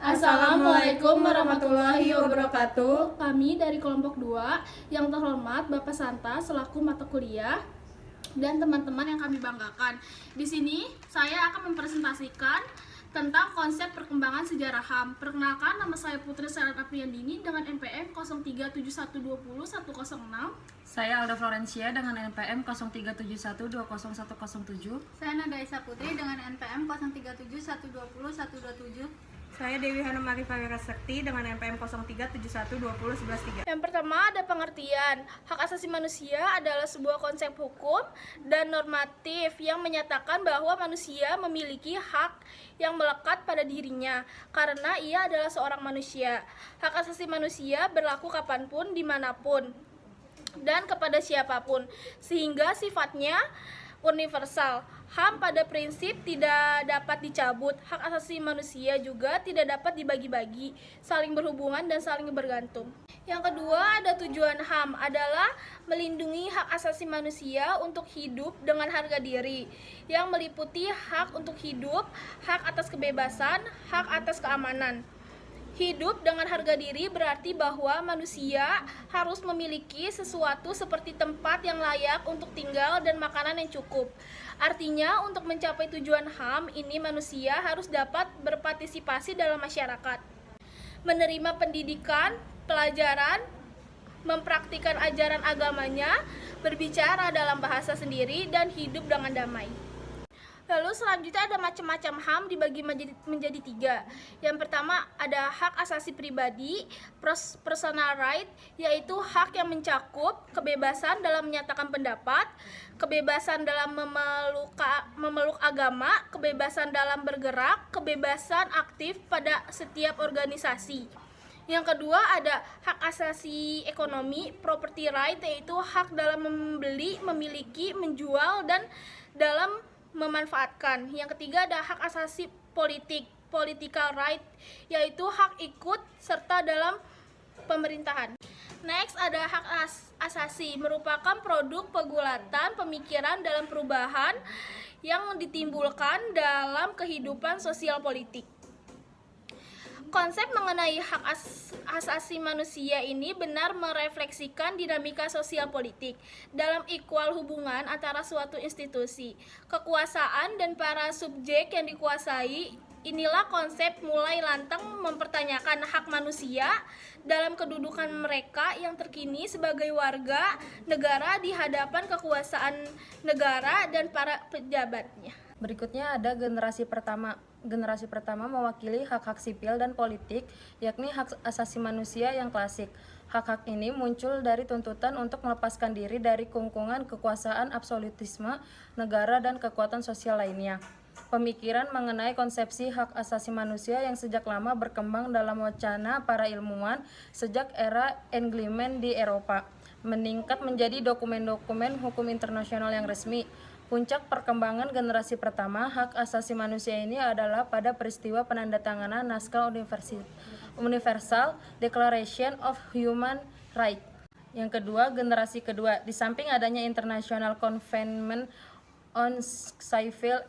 Assalamualaikum warahmatullahi wabarakatuh. Kami dari kelompok 2 yang terhormat Bapak Santa selaku mata kuliah dan teman-teman yang kami banggakan. Di sini saya akan mempresentasikan tentang konsep perkembangan sejarah HAM. Perkenalkan, nama saya Putri Selen Apriyandini dengan NPM 0371201106. Saya Alda Florencia dengan NPM 0371201107. Saya Nada Isa Putri dengan NPM 0371201127. Saya Dewi Hanum Arifah Sakti dengan NPM 0371201113. Yang pertama ada pengertian. Hak asasi manusia adalah sebuah konsep hukum dan normatif yang menyatakan bahwa manusia memiliki hak yang melekat pada dirinya karena ia adalah seorang manusia. Hak asasi manusia berlaku kapanpun, dimanapun, dan kepada siapapun, sehingga sifatnya universal. HAM pada prinsip tidak dapat dicabut. Hak asasi manusia juga tidak dapat dibagi-bagi, saling berhubungan dan saling bergantung. Yang kedua, ada tujuan HAM adalah melindungi hak asasi manusia untuk hidup dengan harga diri, yang meliputi hak untuk hidup, hak atas kebebasan, hak atas keamanan. Hidup dengan harga diri berarti bahwa manusia harus memiliki sesuatu seperti tempat yang layak untuk tinggal dan makanan yang cukup. Artinya, untuk mencapai tujuan HAM ini manusia harus dapat berpartisipasi dalam masyarakat, menerima pendidikan, pelajaran, mempraktikkan ajaran agamanya, berbicara dalam bahasa sendiri, dan hidup dengan damai. Lalu selanjutnya ada macam-macam HAM dibagi menjadi 3. Yang pertama ada hak asasi pribadi, personal right, yaitu hak yang mencakup kebebasan dalam menyatakan pendapat, kebebasan dalam memeluk agama, kebebasan dalam bergerak, kebebasan aktif pada setiap organisasi. Yang kedua ada hak asasi ekonomi, property right, yaitu hak dalam membeli, memiliki, menjual, dan dalam memanfaatkan. Yang ketiga ada hak asasi politik, political right, yaitu hak ikut serta dalam pemerintahan. Next ada hak asasi, merupakan produk pergulatan pemikiran dalam perubahan yang ditimbulkan dalam kehidupan sosial politik. Konsep mengenai hak asasi manusia ini benar merefleksikan dinamika sosial politik dalam equal hubungan antara suatu institusi, kekuasaan, dan para subjek yang dikuasai. Inilah konsep mulai lantang mempertanyakan hak manusia dalam kedudukan mereka yang terkini sebagai warga negara di hadapan kekuasaan negara dan para pejabatnya. Berikutnya ada generasi pertama. Generasi pertama mewakili hak-hak sipil dan politik, yakni hak asasi manusia yang klasik. Hak-hak ini muncul dari tuntutan untuk melepaskan diri dari kungkungan kekuasaan absolutisme negara dan kekuatan sosial lainnya. Pemikiran mengenai konsepsi hak asasi manusia yang sejak lama berkembang dalam wacana para ilmuwan sejak era Enlightenment di Eropa, meningkat menjadi dokumen-dokumen hukum internasional yang resmi. Puncak perkembangan generasi pertama hak asasi manusia ini adalah pada peristiwa penandatanganan naskah Universal Declaration of Human Rights. Yang kedua, generasi kedua, di samping adanya International Convention on Civil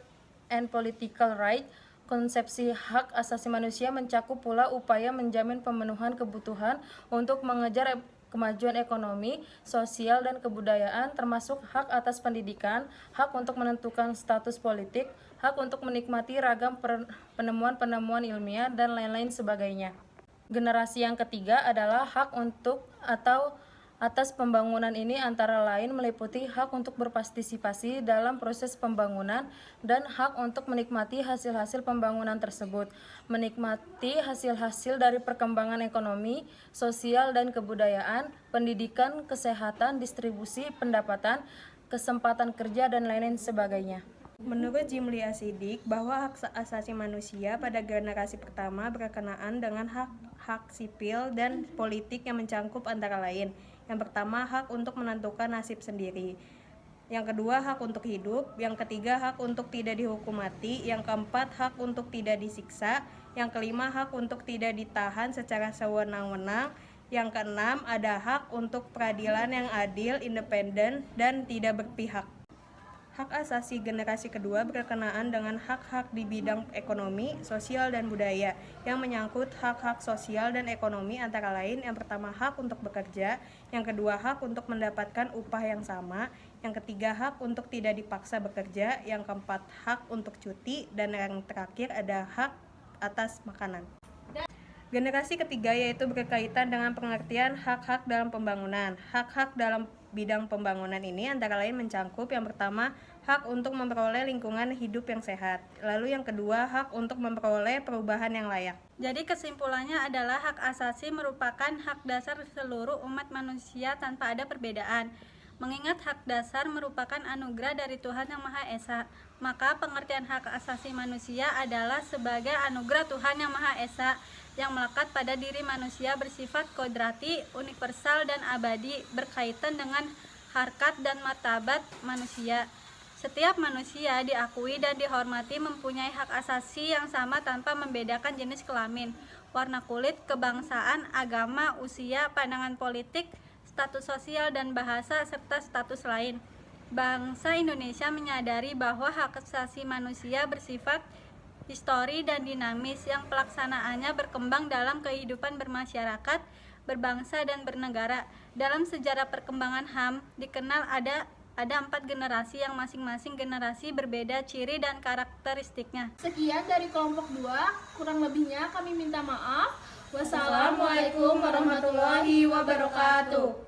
and Political Rights, konsepsi hak asasi manusia mencakup pula upaya menjamin pemenuhan kebutuhan untuk mengejar kemajuan ekonomi, sosial, dan kebudayaan, termasuk hak atas pendidikan, hak untuk menentukan status politik, hak untuk menikmati ragam penemuan-penemuan ilmiah, dan lain-lain sebagainya. Generasi yang ketiga adalah hak untuk atau atas pembangunan. Ini antara lain meliputi hak untuk berpartisipasi dalam proses pembangunan dan hak untuk menikmati hasil-hasil pembangunan tersebut, menikmati hasil-hasil dari perkembangan ekonomi, sosial, dan kebudayaan, pendidikan, kesehatan, distribusi pendapatan, kesempatan kerja, dan lain-lain sebagainya. Menurut Jimli Asidik, bahwa hak asasi manusia pada generasi pertama berkenaan dengan hak sipil dan politik yang mencakup antara lain. Yang pertama, hak untuk menentukan nasib sendiri. Yang kedua, hak untuk hidup. Yang ketiga, hak untuk tidak dihukum mati. Yang keempat, hak untuk tidak disiksa. Yang kelima, hak untuk tidak ditahan secara sewenang-wenang. Yang keenam, ada hak untuk peradilan yang adil, independen, dan tidak berpihak. Hak asasi generasi kedua berkenaan dengan hak-hak di bidang ekonomi, sosial, dan budaya yang menyangkut hak-hak sosial dan ekonomi antara lain yang pertama hak untuk bekerja, yang kedua hak untuk mendapatkan upah yang sama, yang ketiga hak untuk tidak dipaksa bekerja, yang keempat hak untuk cuti, dan yang terakhir ada hak atas makanan. Generasi ketiga yaitu berkaitan dengan pengertian hak-hak dalam pembangunan. Hak-hak dalam bidang pembangunan ini antara lain mencangkup yang pertama hak untuk memperoleh lingkungan hidup yang sehat, lalu yang kedua hak untuk memperoleh perubahan yang layak. Jadi kesimpulannya adalah hak asasi merupakan hak dasar seluruh umat manusia tanpa ada perbedaan. Mengingat hak dasar merupakan anugerah dari Tuhan Yang Maha Esa, maka pengertian hak asasi manusia adalah sebagai anugerah Tuhan Yang Maha Esa yang melekat pada diri manusia bersifat kodrati, universal, dan abadi berkaitan dengan harkat dan martabat manusia. Setiap manusia diakui dan dihormati mempunyai hak asasi yang sama tanpa membedakan jenis kelamin, warna kulit, kebangsaan, agama, usia, pandangan politik, status sosial dan bahasa, serta status lain. Bangsa Indonesia menyadari bahwa hak asasi manusia bersifat histori dan dinamis yang pelaksanaannya berkembang dalam kehidupan bermasyarakat, berbangsa, dan bernegara. Dalam sejarah perkembangan HAM dikenal ada 4 generasi yang masing-masing generasi berbeda ciri dan karakteristiknya. Sekian dari kelompok 2, kurang lebihnya kami minta maaf. Wassalamualaikum warahmatullahi wabarakatuh.